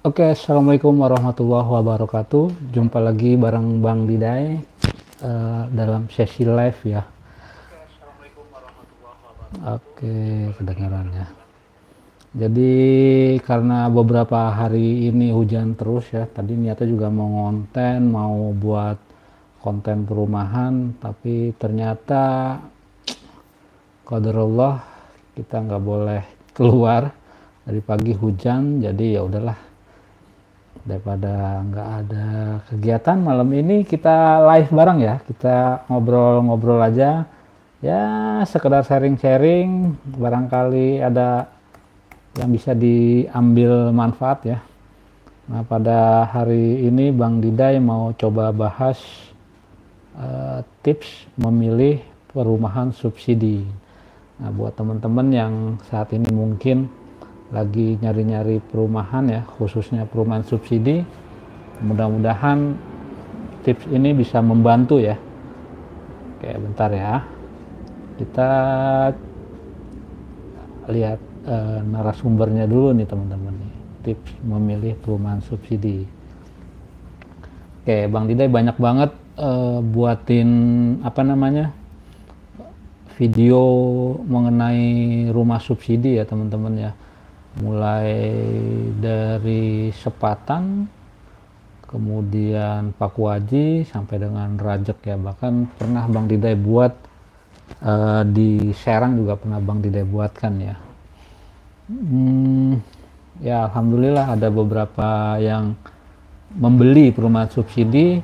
Oke, Assalamualaikum warahmatullahi wabarakatuh. Jumpa lagi bareng Bang Diday dalam sesi live ya. Oke, kedengaran ya. Jadi karena beberapa hari ini hujan terus ya, tadi niatnya juga mau ngonten, mau buat konten perumahan, tapi ternyata qadarullah kita nggak boleh keluar dari pagi hujan, jadi ya udahlah, daripada nggak ada kegiatan malam ini kita live bareng ya, kita ngobrol-ngobrol aja ya, sekedar sharing-sharing, barangkali ada yang bisa diambil manfaat ya. Nah, pada hari ini Bang Diday mau coba bahas tips memilih perumahan subsidi. Nah, buat teman-teman yang saat ini mungkin lagi nyari-nyari perumahan ya, khususnya perumahan subsidi, mudah-mudahan tips ini bisa membantu ya. Oke, bentar ya, kita lihat narasumbernya dulu nih teman-teman, tips memilih perumahan subsidi. Oke, Bang Diday banyak banget buatin video mengenai rumah subsidi ya teman-teman ya, mulai dari Sepatan, kemudian Pakuaji sampai dengan Rajek ya, bahkan pernah Bang Diday buat di Serang juga pernah Bang Diday buatkan ya. Ya alhamdulillah ada beberapa yang membeli perumahan subsidi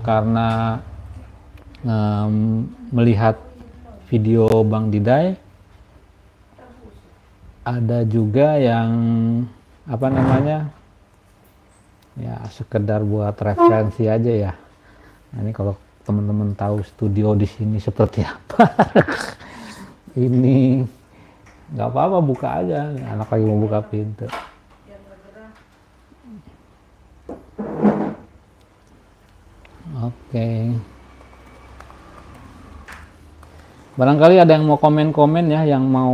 karena melihat video Bang Diday. Ada juga yang ya sekedar buat referensi aja ya. Nah, ini kalau teman-teman tahu studio di sini seperti apa, ini nggak apa-apa, buka aja, anak lagi mau buka pintu. Oke. Barangkali ada yang mau komen-komen ya, yang mau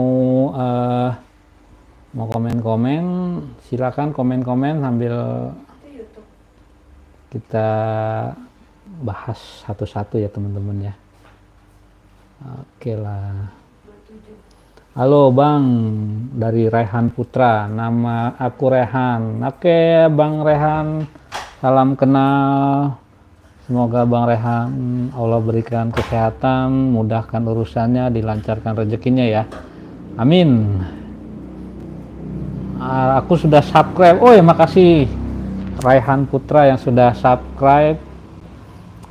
komen-komen, silakan komen-komen sambil kita bahas satu-satu ya teman-teman ya. Oke lah. Halo Bang, dari Rehan Putra, nama aku Rehan. Oke Bang Rehan, salam kenal. Semoga Bang Rehan Allah berikan kesehatan, mudahkan urusannya, dilancarkan rezekinya ya. Amin. Aku sudah subscribe. Oh ya, makasih Rehan Putra yang sudah subscribe.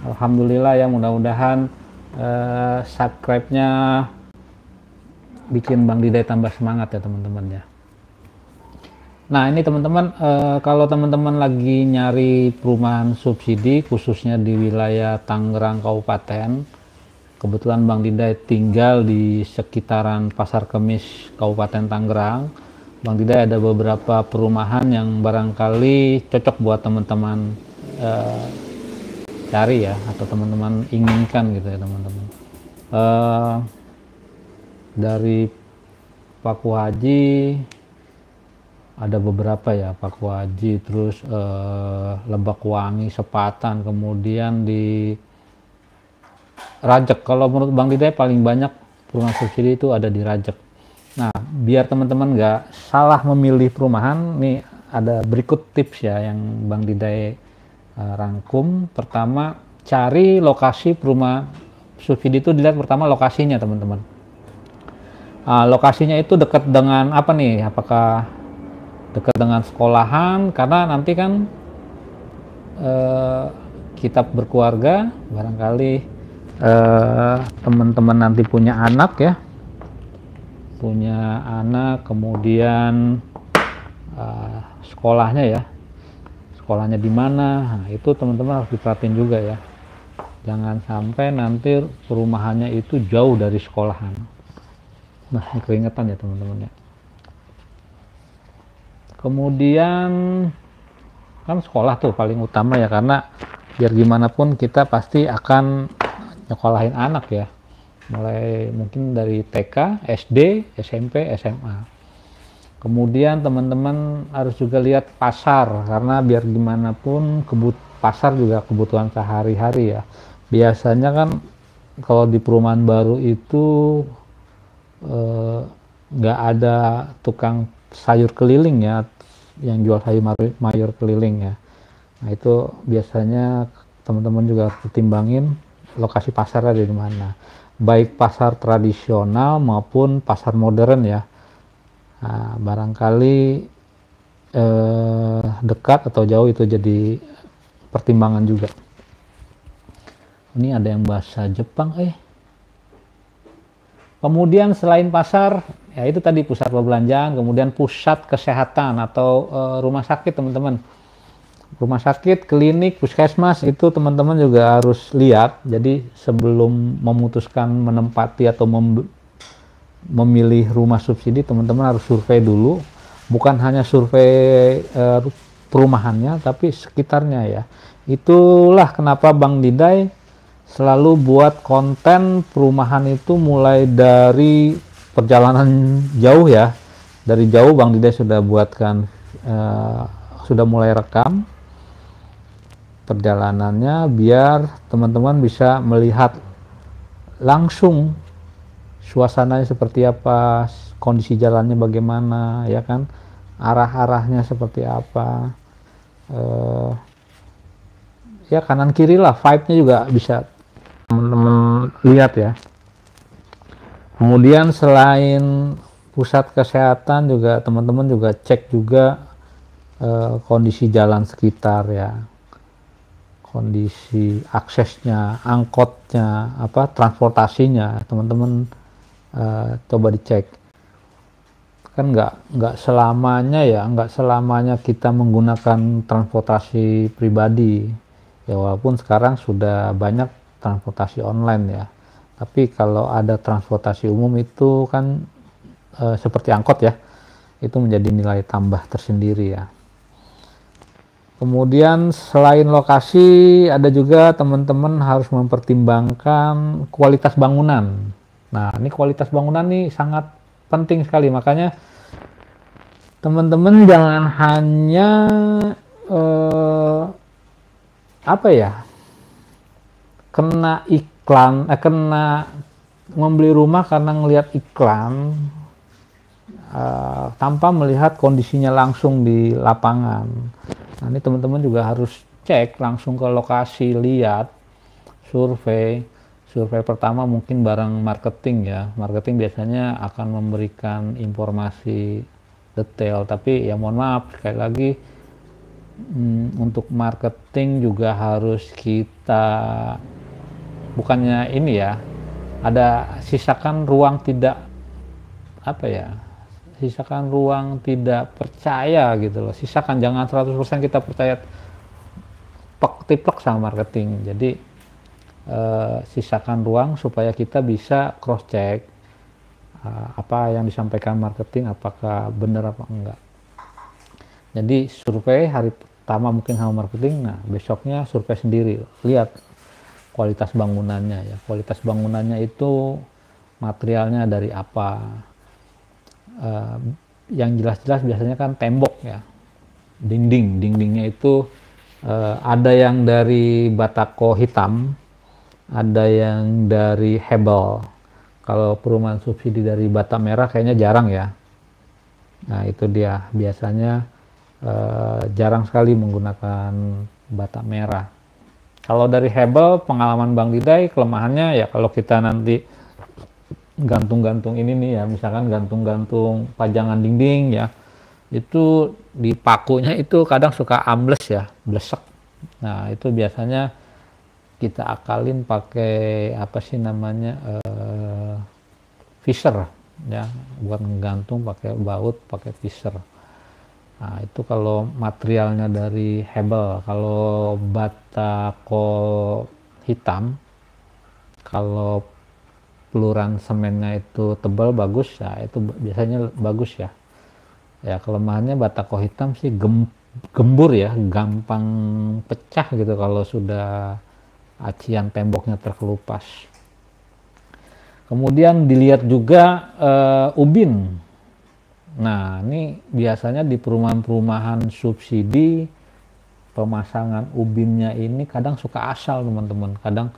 Alhamdulillah ya, mudah-mudahan subscribe-nya bikin Bang Diday tambah semangat ya teman-teman ya. Nah ini teman-teman, kalau teman-teman lagi nyari perumahan subsidi khususnya di wilayah Tangerang Kabupaten, kebetulan Bang Diday tinggal di sekitaran Pasar Kemis Kabupaten Tangerang, Bang Diday ada beberapa perumahan yang barangkali cocok buat teman-teman cari ya, atau teman-teman inginkan gitu ya teman-teman. Dari Pakuaji ada beberapa ya, Pakuaji, terus Lebakwangi, Sepatan, kemudian di Rajek. Kalau menurut Bang Diday paling banyak perumahan subsidi itu ada di Rajek. Nah, biar teman-teman nggak salah memilih perumahan, nih ada berikut tips ya yang Bang Diday rangkum. Pertama, cari lokasi perumahan subsidi itu, dilihat pertama lokasinya teman-teman. Lokasinya itu dekat dengan apa nih? Apakah dekat dengan sekolahan, karena nanti kan kita berkeluarga, barangkali teman-teman nanti punya anak ya, kemudian sekolahnya di mana, nah, itu teman-teman harus diperhatiin juga ya, jangan sampai nanti perumahannya itu jauh dari sekolahan. Nah, ini keringetan ya teman-teman ya. Kemudian kan sekolah tuh paling utama ya, karena biar gimana pun kita pasti akan nyekolahin anak ya, mulai mungkin dari TK, SD, SMP, SMA. Kemudian teman-teman harus juga lihat pasar, karena biar gimana pun pasar juga kebutuhan sehari-hari ya. Biasanya kan kalau di perumahan baru itu nggak ada tukang sayur keliling ya, yang jual sayur mayur keliling ya. Nah itu biasanya teman-teman juga harus pertimbangin lokasi pasarnya di mana, baik pasar tradisional maupun pasar modern ya. Nah, barangkali dekat atau jauh itu jadi pertimbangan juga. Ini ada yang bahasa Jepang Kemudian selain pasar, ya itu tadi pusat perbelanjaan, kemudian pusat kesehatan atau rumah sakit teman-teman. Rumah sakit, klinik, puskesmas itu teman-teman juga harus lihat. Jadi sebelum memutuskan menempati atau memilih rumah subsidi, teman-teman harus survei dulu. Bukan hanya survei perumahannya, tapi sekitarnya ya. Itulah kenapa Bang Diday selalu buat konten perumahan itu mulai dari perjalanan jauh ya. Dari jauh Bang Diday sudah buatkan, sudah mulai rekam perjalanannya biar teman-teman bisa melihat langsung suasananya seperti apa, kondisi jalannya bagaimana, ya kan, arah-arahnya seperti apa, ya kanan kiri lah, vibe-nya juga bisa teman-teman lihat ya. Kemudian selain pusat kesehatan juga teman-teman juga cek juga kondisi jalan sekitar ya, kondisi aksesnya, angkotnya, transportasinya, teman-teman coba dicek. Kan nggak selamanya kita menggunakan transportasi pribadi ya, walaupun sekarang sudah banyak transportasi online ya, tapi kalau ada transportasi umum itu kan seperti angkot ya, itu menjadi nilai tambah tersendiri ya. Kemudian selain lokasi, ada juga teman-teman harus mempertimbangkan kualitas bangunan. Nah, ini kualitas bangunan nih sangat penting sekali, makanya teman-teman jangan hanya kena iklan, kena membeli rumah karena ngelihat iklan tanpa melihat kondisinya langsung di lapangan. Nah, ini teman-teman juga harus cek langsung ke lokasi, lihat, survei pertama mungkin bareng marketing ya. Marketing biasanya akan memberikan informasi detail, tapi ya mohon maaf sekali lagi, untuk marketing juga harus kita bukannya ini ya, ada sisakan ruang tidak sisakan ruang tidak percaya gitu loh. Sisakan, jangan 100% kita percaya tiplek sama marketing. Jadi sisakan ruang supaya kita bisa cross check apa yang disampaikan marketing apakah benar apa enggak. Jadi survei hari pertama mungkin sama marketing, nah besoknya survei sendiri, lihat kualitas bangunannya ya. Kualitas bangunannya itu materialnya dari apa. Yang jelas-jelas biasanya kan tembok ya, dindingnya itu ada yang dari batako hitam, ada yang dari hebel. Kalau perumahan subsidi dari bata merah kayaknya jarang ya. Nah itu dia, biasanya jarang sekali menggunakan bata merah. Kalau dari hebel, pengalaman Bang Diday, kelemahannya ya kalau kita nanti gantung-gantung ini nih ya, misalkan gantung-gantung pajangan dinding ya, itu di pakunya itu kadang suka ambles ya, blesek. Nah itu biasanya kita akalin pakai fisher ya, buat menggantung pakai baut, pakai fisher. Nah itu kalau materialnya dari hebel. Kalau batako hitam, kalau peluran semennya itu tebal bagus ya, itu biasanya bagus ya. Ya kelemahannya batako hitam sih gembur ya, gampang pecah gitu kalau sudah acian temboknya terkelupas. Kemudian dilihat juga ubin. Nah, ini biasanya di perumahan-perumahan subsidi pemasangan ubinnya ini kadang suka asal teman-teman, kadang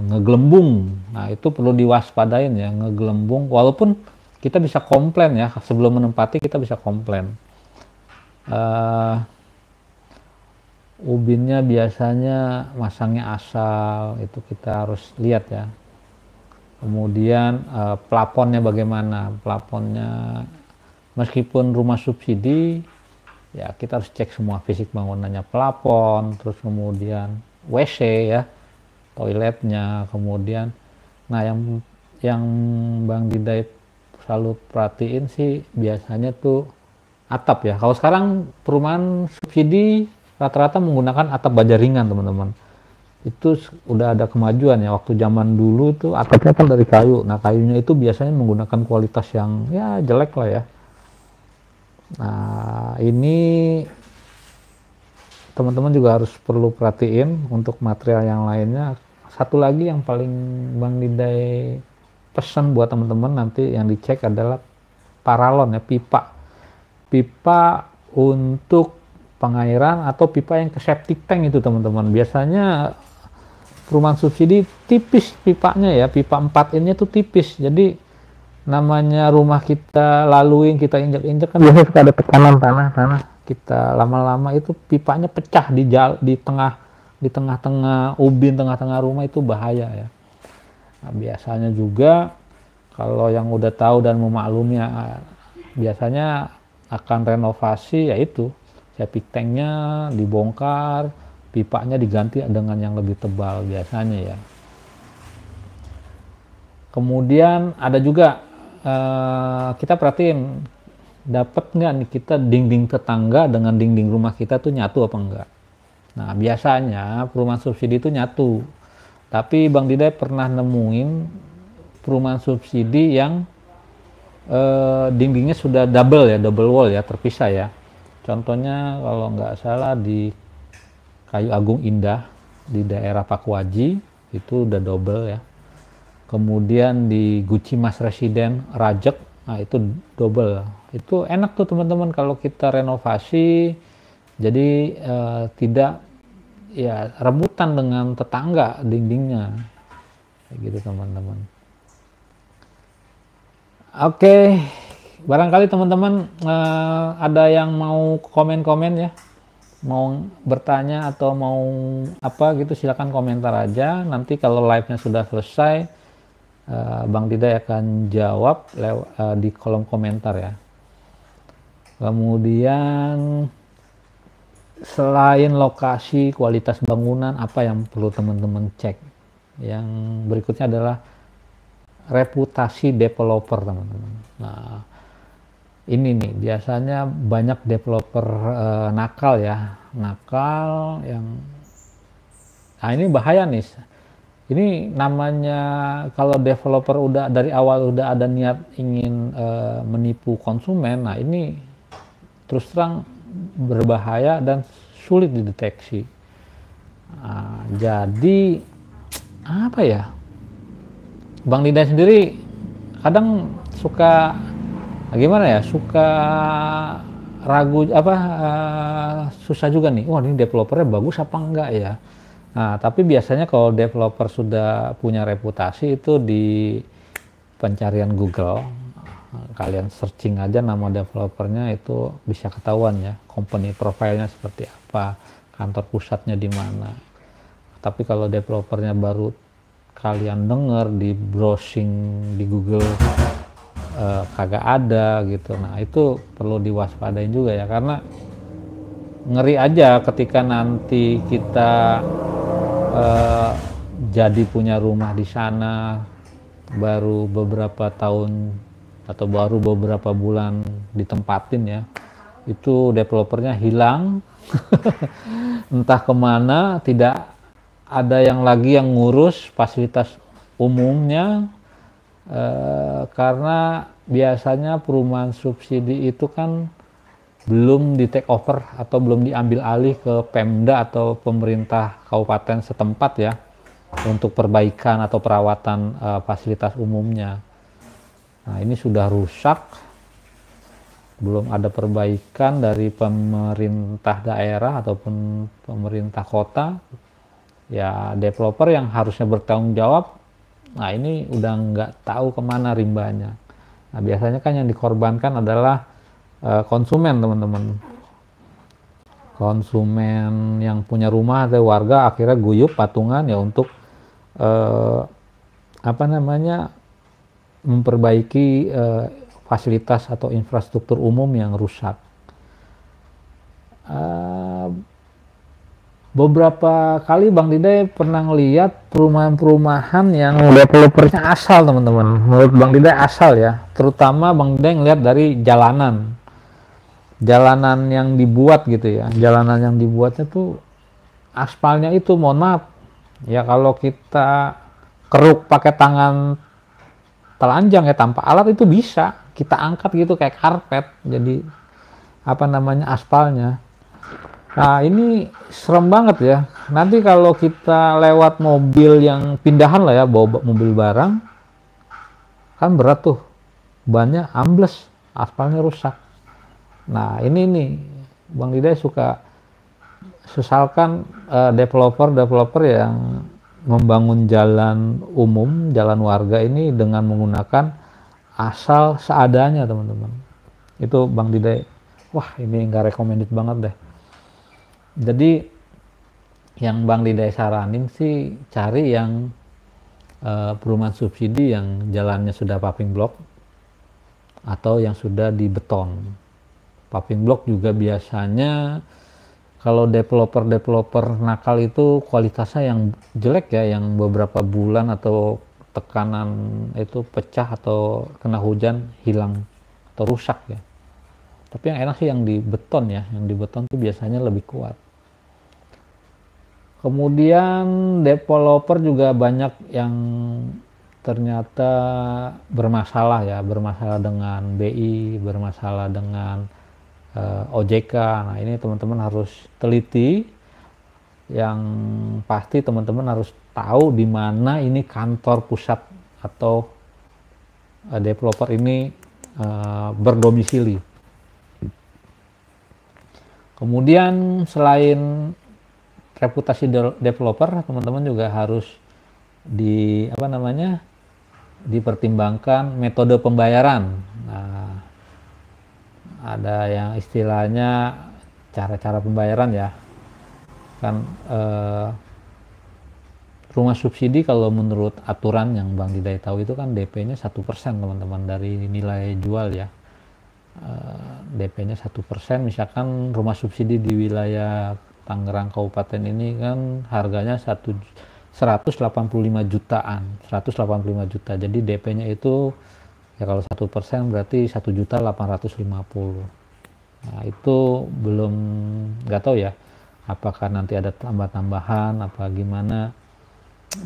ngegelembung. Nah, itu perlu diwaspadain ya, ngegelembung. Walaupun kita bisa komplain ya, sebelum menempati kita bisa komplain. Ubinnya biasanya masangnya asal, itu kita harus lihat ya. Kemudian plafonnya bagaimana? Plafonnya meskipun rumah subsidi ya kita harus cek semua fisik bangunannya, plafon, terus kemudian WC ya, toiletnya, kemudian nah yang Bang Didai selalu perhatiin sih biasanya tuh atap ya. Kalau sekarang perumahan subsidi rata-rata menggunakan atap baja ringan teman-teman. Itu udah ada kemajuan ya. Waktu zaman dulu tuh atapnya kan dari kayu. Nah, kayunya itu biasanya menggunakan kualitas yang ya jelek lah ya. Nah, ini teman-teman juga harus perlu perhatiin untuk material yang lainnya. Satu lagi yang paling Bang Didai pesan buat teman-teman nanti yang dicek adalah paralon ya, pipa untuk pengairan atau pipa yang ke septic tank itu teman-teman. Biasanya perumahan subsidi tipis pipanya ya, pipa 4 ini tuh tipis, jadi namanya rumah kita laluin, kita injak-injak kan biasanya suka ada tekanan tanah, kita lama-lama itu pipanya pecah di tengah-tengah ubin, tengah-tengah rumah, itu bahaya ya. Nah, biasanya juga kalau yang udah tahu dan memaklumi biasanya akan renovasi, yaitu septic tanknya dibongkar, pipanya diganti dengan yang lebih tebal biasanya ya. Kemudian ada juga kita perhatiin dapat nggak nih kita dinding tetangga dengan dinding rumah kita tuh nyatu apa enggak. Nah, biasanya perumahan subsidi itu nyatu, tapi Bang Didai pernah nemuin perumahan subsidi yang dindingnya sudah double wall ya, terpisah ya. Contohnya kalau nggak salah di Kayu Agung Indah di daerah Pakuaji itu udah double ya. Kemudian di Guci Mas Residen Rajek, nah itu double. Itu enak tuh teman-teman kalau kita renovasi, jadi tidak ya rebutan dengan tetangga dindingnya, kayak gitu teman-teman. Oke, barangkali teman-teman ada yang mau komen-komen ya, mau bertanya atau mau apa gitu, silakan komentar aja. Nanti kalau live-nya sudah selesai, Bang Didai akan jawab di kolom komentar ya. Kemudian selain lokasi, kualitas bangunan, apa yang perlu teman-teman cek? Yang berikutnya adalah reputasi developer teman-teman. Nah, ini nih biasanya banyak developer nakal ya, nakal yang, nah ini bahaya nih. Ini namanya kalau developer udah dari awal udah ada niat ingin menipu konsumen, nah ini terus terang berbahaya dan sulit dideteksi. Nah, jadi apa ya, Bang Didai sendiri kadang suka gimana ya, suka ragu apa susah juga nih, wah ini developernya bagus apa enggak ya. Nah, tapi biasanya kalau developer sudah punya reputasi itu di pencarian Google, kalian searching aja nama developernya itu bisa ketahuan ya, company profile-nya seperti apa, kantor pusatnya di mana. Tapi kalau developernya baru kalian dengar di browsing di Google kagak ada gitu, nah itu perlu diwaspadain juga ya, karena ngeri aja ketika nanti kita jadi punya rumah di sana baru beberapa tahun atau baru beberapa bulan ditempatin ya, itu developernya hilang entah kemana, tidak ada yang lagi yang ngurus fasilitas umumnya, karena biasanya perumahan subsidi itu kan belum di take over atau belum diambil alih ke Pemda atau pemerintah kabupaten setempat ya untuk perbaikan atau perawatan fasilitas umumnya. Nah, ini sudah rusak, belum ada perbaikan dari pemerintah daerah ataupun pemerintah kota, ya developer yang harusnya bertanggung jawab, nah ini udah nggak tahu kemana rimbanya. Nah biasanya kan yang dikorbankan adalah konsumen, teman-teman. Konsumen yang punya rumah atau warga akhirnya guyup patungan ya untuk memperbaiki fasilitas atau infrastruktur umum yang rusak. Beberapa kali Bang Didai pernah ngeliat perumahan-perumahan yang developernya asal, teman-teman. Menurut Bang Didai asal ya, terutama Bang Didai ngeliat dari jalanan yang dibuat gitu ya. Jalanan yang dibuatnya tuh aspalnya itu, mohon maaf ya, kalau kita keruk pakai tangan telanjang ya, tanpa alat itu bisa kita angkat gitu kayak karpet, jadi aspalnya. Nah ini serem banget ya, nanti kalau kita lewat mobil yang pindahan lah ya, bawa mobil barang, kan berat tuh, bannya ambles, aspalnya rusak. Nah ini nih Bang Didai suka sesalkan developer yang membangun jalan umum, jalan warga ini dengan menggunakan asal seadanya, teman-teman. Itu Bang Didai, wah ini nggak recommended banget deh. Jadi yang Bang Didai saranin sih cari yang perumahan subsidi yang jalannya sudah paving block atau yang sudah di beton. Paving block juga biasanya kalau developer nakal itu kualitasnya yang jelek ya, yang beberapa bulan atau tekanan itu pecah atau kena hujan hilang atau rusak ya. Tapi yang enak sih yang di beton ya, yang di beton tuh biasanya lebih kuat. Kemudian developer juga banyak yang ternyata bermasalah ya, bermasalah dengan BI, bermasalah dengan OJK. Nah ini teman-teman harus teliti, yang pasti teman-teman harus tahu di mana ini kantor pusat atau developer ini berdomisili. Kemudian selain reputasi developer, teman-teman juga harus dipertimbangkan metode pembayaran. Nah, ada yang istilahnya cara-cara pembayaran ya. Kan rumah subsidi kalau menurut aturan yang Bang Didai tahu itu kan DP-nya 1%, teman-teman, dari nilai jual ya. DP-nya 1%, misalkan rumah subsidi di wilayah Tangerang Kabupaten ini kan harganya 185 jutaan, 185 juta. Jadi DP-nya itu ya kalau 1% berarti 1.850.000. Nah itu belum, nggak tahu ya apakah nanti ada tambah-tambahan apa gimana.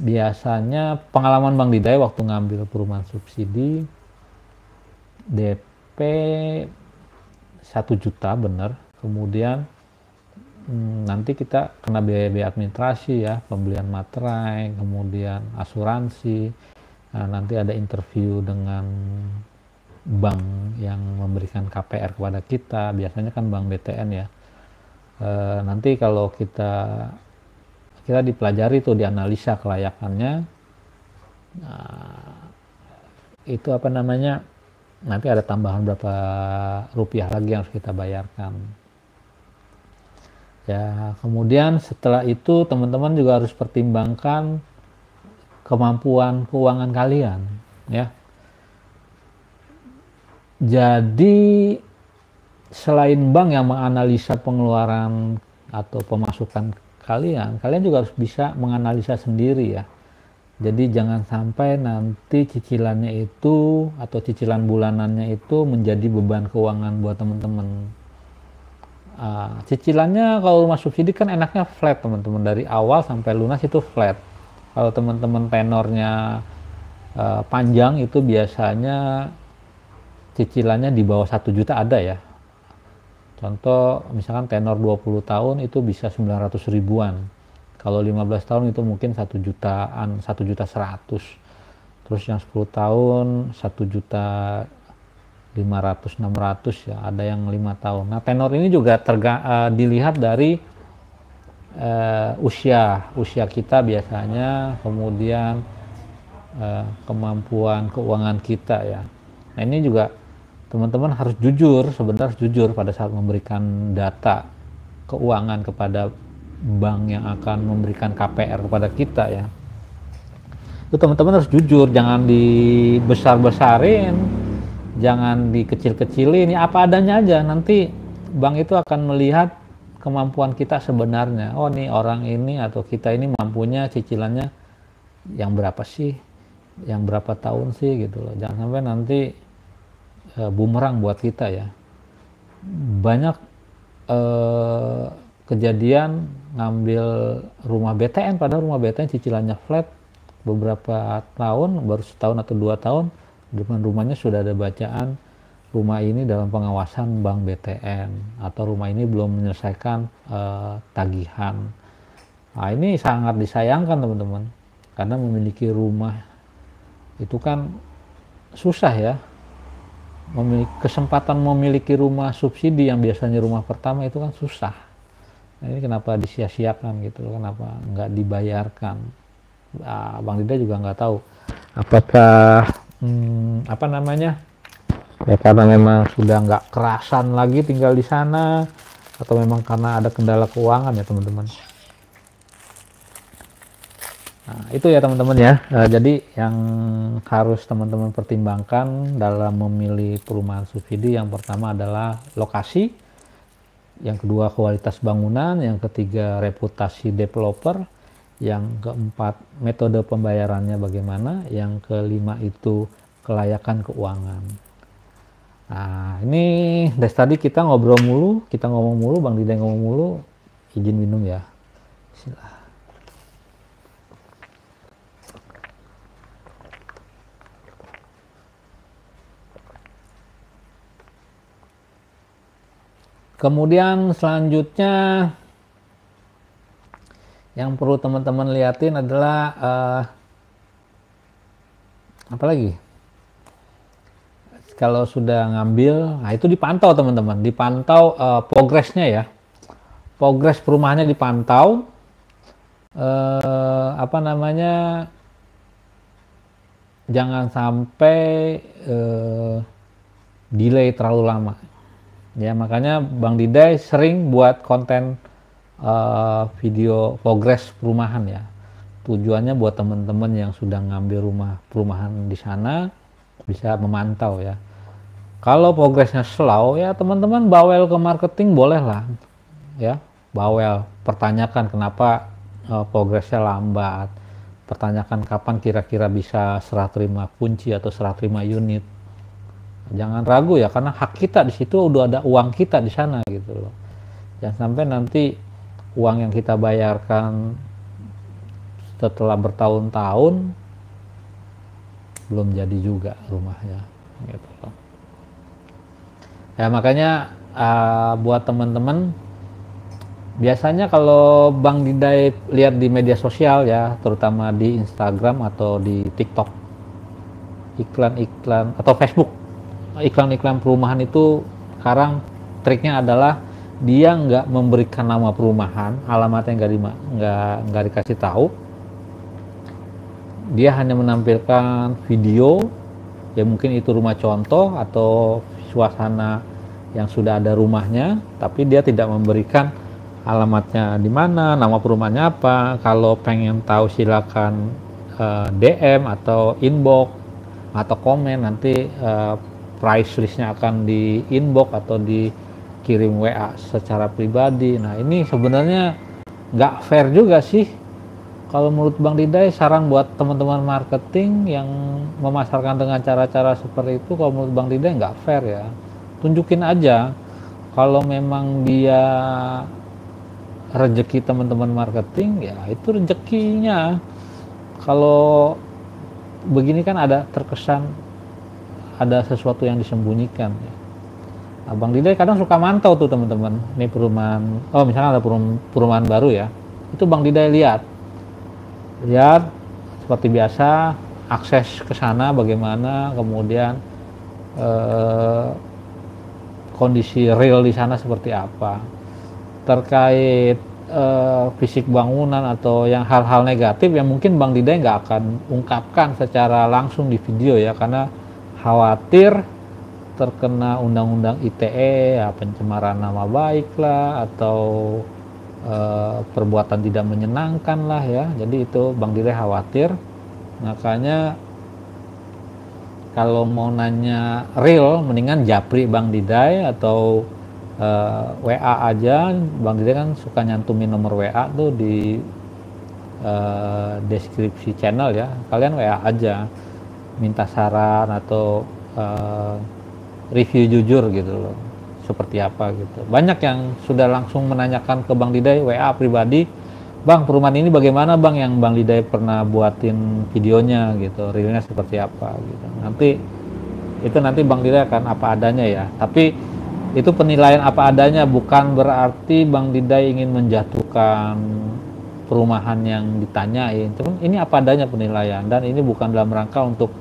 Biasanya pengalaman Bang Didai waktu ngambil perumahan subsidi, DP 1 juta bener, kemudian nanti kita kena biaya administrasi ya, pembelian materai, kemudian asuransi. Nah, nanti ada interview dengan bank yang memberikan KPR kepada kita, biasanya kan bank BTN ya. Nanti kalau kita dipelajari tuh, dianalisa kelayakannya. Nah, itu nanti ada tambahan berapa rupiah lagi yang harus kita bayarkan. Ya, kemudian setelah itu teman-teman juga harus pertimbangkan kemampuan keuangan kalian ya. Jadi selain bank yang menganalisa pengeluaran atau pemasukan kalian juga harus bisa menganalisa sendiri ya. Jadi jangan sampai nanti cicilannya itu atau cicilan bulanannya itu menjadi beban keuangan buat teman-teman. Cicilannya kalau rumah subsidi kan enaknya flat, teman-teman, dari awal sampai lunas itu flat. Kalau teman-teman tenornya panjang itu biasanya cicilannya di bawah 1 juta ada ya. Contoh misalkan tenor 20 tahun itu bisa 900 ribuan. Kalau 15 tahun itu mungkin 1 jutaan, 1.100.000. Terus yang 10 tahun 1 juta 500-600 ya, ada yang 5 tahun. Nah, tenor ini juga dilihat dari usia kita biasanya, kemudian kemampuan keuangan kita ya. Nah, ini juga teman-teman harus jujur, sebentar jujur pada saat memberikan data keuangan kepada bank yang akan memberikan KPR kepada kita ya. Itu teman-teman harus jujur, jangan dibesar-besarin, jangan dikecil-kecilin, ya apa adanya aja. Nanti bank itu akan melihat kemampuan kita sebenarnya. Oh, nih orang ini atau kita ini mampunya cicilannya yang berapa sih, yang berapa tahun sih gitu loh. Jangan sampai nanti bumerang buat kita ya. Banyak kejadian ngambil rumah BTN, padahal rumah BTN cicilannya flat beberapa tahun, baru setahun atau 2 tahun, depan rumahnya sudah ada bacaan rumah ini dalam pengawasan bank BTN, atau rumah ini belum menyelesaikan tagihan. Nah, ini sangat disayangkan teman-teman, karena memiliki rumah itu kan susah ya. Kesempatan memiliki rumah subsidi yang biasanya rumah pertama itu kan susah. Nah, ini kenapa disia-siakan gitu loh, kenapa nggak dibayarkan. Bang Dida juga nggak tahu apakah apa namanya ya, karena memang sudah nggak kerasan lagi tinggal di sana, atau memang karena ada kendala keuangan ya teman-teman. Nah, itu ya teman-teman ya. Jadi yang harus teman-teman pertimbangkan dalam memilih perumahan subsidi, yang pertama adalah lokasi, yang kedua kualitas bangunan, yang ketiga reputasi developer, yang keempat metode pembayarannya bagaimana, yang kelima itu kelayakan keuangan. Nah, ini dari tadi kita ngobrol mulu, kita ngomong mulu, Bang Dida ngomong mulu, izin minum ya. Bismillah. Kemudian selanjutnya yang perlu teman-teman liatin adalah apa lagi? Kalau sudah ngambil, nah itu dipantau teman-teman, dipantau progresnya ya, progres perumahannya dipantau, apa namanya, jangan sampai delay terlalu lama. Ya, makanya Bang Dida sering buat konten video progres perumahan ya. Tujuannya buat teman-teman yang sudah ngambil rumah perumahan di sana bisa memantau ya. Kalau progresnya slow ya teman-teman bawel ke marketing boleh lah ya. Bawel, pertanyakan kenapa progresnya lambat. Pertanyakan kapan kira-kira bisa serah terima kunci atau serah terima unit. Jangan ragu ya, karena hak kita di situ udah ada uang kita di sana gitu loh. Jangan sampai nanti uang yang kita bayarkan setelah bertahun-tahun belum jadi juga rumahnya gitu loh. Ya makanya buat teman-teman, biasanya kalau Bang Dida lihat di media sosial ya, terutama di Instagram atau di TikTok, iklan-iklan atau Facebook, iklan-iklan perumahan itu sekarang triknya adalah dia nggak memberikan nama perumahan, alamatnya nggak dikasih tahu, dia hanya menampilkan video ya, mungkin itu rumah contoh atau suasana yang sudah ada rumahnya, tapi dia tidak memberikan alamatnya di mana, nama perumahannya apa. Kalau pengen tahu silakan DM atau inbox atau komen, nanti price listnya akan di inbox atau dikirim WA secara pribadi. Nah ini sebenarnya nggak fair juga sih. Kalau menurut Bang Dida, saran buat teman-teman marketing yang memasarkan dengan cara-cara seperti itu, kalau menurut Bang Dida nggak fair ya. Tunjukin aja kalau memang dia rezeki teman-teman marketing ya itu rezekinya. Kalau begini kan ada terkesan ada sesuatu yang disembunyikan ya. Nah, Bang Dida kadang suka mantau tuh teman-teman, ini perumahan, oh misalnya ada perumahan baru ya, itu Bang Dida lihat seperti biasa, akses ke sana bagaimana, kemudian eh, kondisi real di sana seperti apa. Terkait fisik bangunan atau yang hal-hal negatif yang mungkin Bang Diday nggak akan ungkapkan secara langsung di video ya, karena khawatir terkena undang-undang ITE ya, pencemaran nama baik lah, atau perbuatan tidak menyenangkan lah ya. Jadi itu Bang Diday khawatir. Makanya kalau mau nanya real, mendingan japri Bang Diday atau WA aja. Bang Diday kan suka nyantumin nomor WA tuh di deskripsi channel ya. Kalian WA aja, minta saran atau review jujur gitu loh, seperti apa gitu. Banyak yang sudah langsung menanyakan ke Bang Diday WA pribadi, Bang, perumahan ini bagaimana Bang, yang Bang Diday pernah buatin videonya gitu, realnya seperti apa gitu. Nanti Bang Diday akan apa adanya ya. Tapi itu penilaian apa adanya, bukan berarti Bang Diday ingin menjatuhkan perumahan yang ditanyain. Cuman ini apa adanya penilaian, dan ini bukan dalam rangka untuk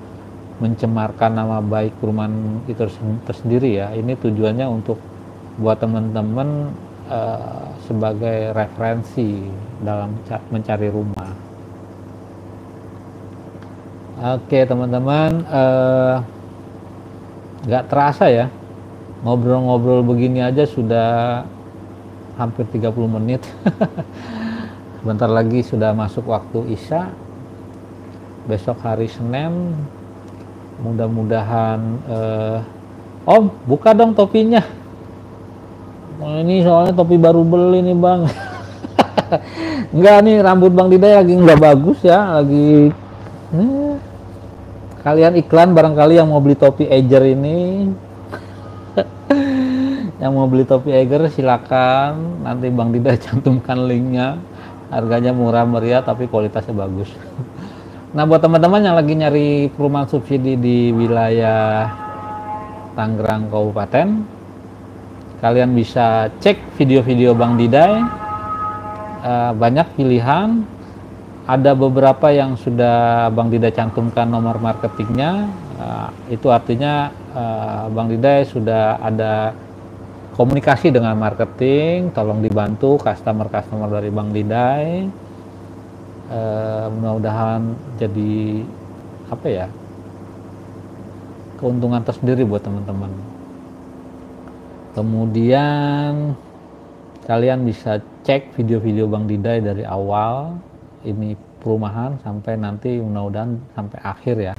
mencemarkan nama baik perumahan itu tersendiri ya. Ini tujuannya untuk buat teman-teman sebagai referensi dalam mencari rumah. Oke teman-teman, nggak terasa ya, ngobrol-ngobrol begini aja sudah hampir 30 menit. Bentar lagi sudah masuk waktu Isya. Besok hari Senin, mudah-mudahan Om, buka dong topinya. Ini soalnya topi baru beli nih Bang. Enggak, nih rambut Bang Diday lagi nggak bagus ya, lagi kalian iklan barangkali yang mau beli topi Eiger ini. Yang mau beli topi Eiger silakan, nanti Bang Diday cantumkan linknya. Harganya murah meriah tapi kualitasnya bagus. Nah, buat teman-teman yang lagi nyari perumahan subsidi di wilayah Tangerang Kabupaten, kalian bisa cek video-video Bang Diday. Banyak pilihan, ada beberapa yang sudah Bang Diday cantumkan nomor marketingnya. Itu artinya Bang Diday sudah ada komunikasi dengan marketing, tolong dibantu customer dari Bang Diday. Mudah-mudahan jadi apa ya, keuntungan tersendiri buat teman-teman. Kemudian kalian bisa cek video-video Bang Diday dari awal ini perumahan sampai nanti mudah-mudahan sampai akhir ya.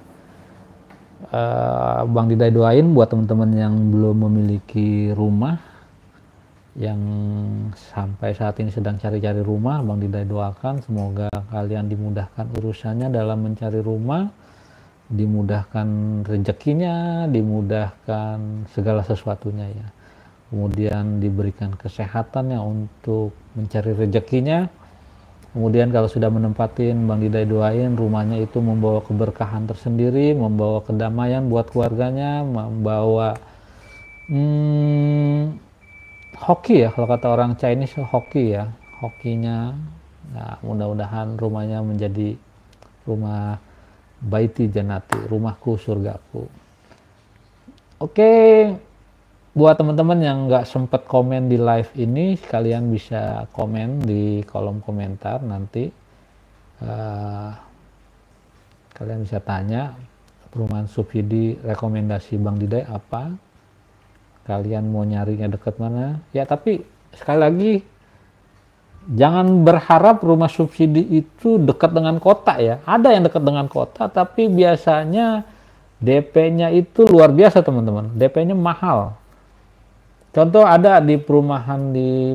Bang Diday doain buat teman-teman yang belum memiliki rumah, yang sampai saat ini sedang cari-cari rumah, Bang Diday doakan semoga kalian dimudahkan urusannya dalam mencari rumah, dimudahkan rezekinya, dimudahkan segala sesuatunya ya. Kemudian diberikan kesehatannya untuk mencari rezekinya. Kemudian kalau sudah menempatin, Bang Diday doain rumahnya itu membawa keberkahan tersendiri, membawa kedamaian buat keluarganya, membawa hoki ya, kalau kata orang Chinese hoki ya, hokinya. Nah, mudah-mudahan rumahnya menjadi rumah baiti janati, rumahku surgaku. Oke, buat teman-teman yang nggak sempat komen di live ini, kalian bisa komen di kolom komentar nanti. Kalian bisa tanya perumahan subsidi rekomendasi Bang Diday apa, kalian mau nyarinya dekat mana ya. Tapi sekali lagi, jangan berharap rumah subsidi itu dekat dengan kota ya. Ada yang dekat dengan kota tapi biasanya DP-nya itu luar biasa teman-teman, DP-nya mahal. Contoh ada di perumahan di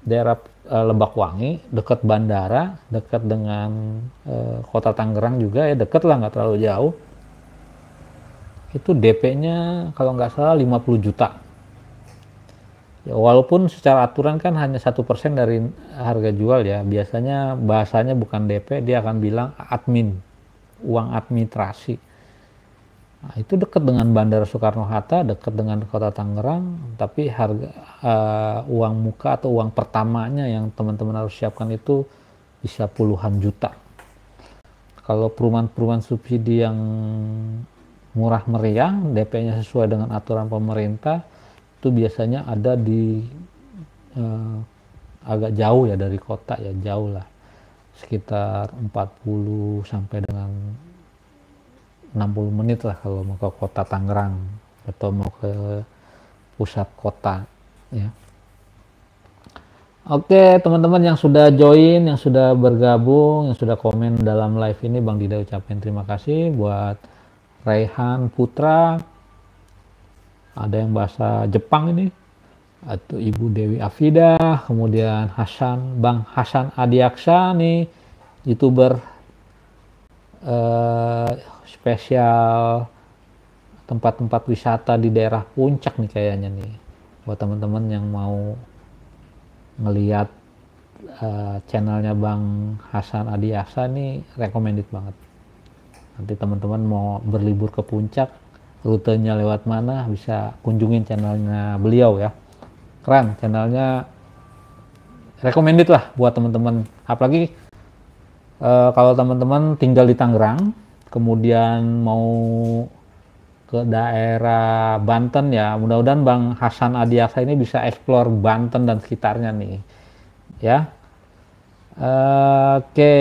daerah Lebakwangi, dekat bandara, dekat dengan kota Tangerang juga ya, dekat lah, nggak terlalu jauh. Itu DP-nya kalau nggak salah 50 juta. Ya, walaupun secara aturan kan hanya 1% dari harga jual ya. Biasanya bahasanya bukan DP, dia akan bilang admin, uang administrasi. Nah, itu dekat dengan Bandara Soekarno-Hatta, dekat dengan kota Tangerang, tapi harga uang muka atau uang pertamanya yang teman-teman harus siapkan itu bisa puluhan juta. Kalau perumahan-perumahan subsidi yang murah meriah, DP-nya sesuai dengan aturan pemerintah, itu biasanya ada di agak jauh ya dari kota ya, jauh lah, sekitar 40 sampai dengan 60 menit lah kalau mau ke kota Tangerang atau mau ke pusat kota ya. Oke teman-teman yang sudah join, yang sudah bergabung, yang sudah komen dalam live ini, Bang Dida ucapin terima kasih. Buat Raihan Putra, ada yang bahasa Jepang ini, atau Ibu Dewi Afida, kemudian Bang Hasan Adiaksa nih, YouTuber spesial tempat-tempat wisata di daerah Puncak nih kayaknya nih. Buat teman-teman yang mau ngeliat channelnya Bang Hasan Adiaksa nih, recommended banget. Nanti teman-teman mau berlibur ke Puncak, rutenya lewat mana, bisa kunjungin channelnya beliau ya. Keren, channelnya recommended lah buat teman-teman. Apalagi kalau teman-teman tinggal di Tangerang, kemudian mau ke daerah Banten ya, mudah-mudahan Bang Hasan Adiaksa ini bisa explore Banten dan sekitarnya nih ya. Oke,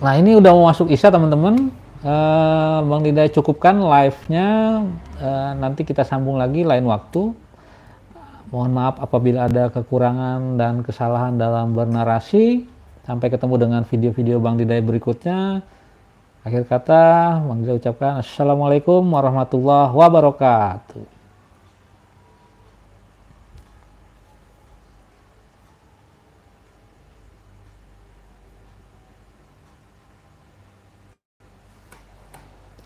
nah ini udah mau masuk Isya teman-teman. Bang Dida cukupkan live-nya, nanti kita sambung lagi lain waktu. Mohon maaf apabila ada kekurangan dan kesalahan dalam bernarasi. Sampai ketemu dengan video-video Bang Dida berikutnya. Akhir kata, Bang Dida ucapkan Assalamualaikum warahmatullahi wabarakatuh.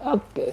Oke.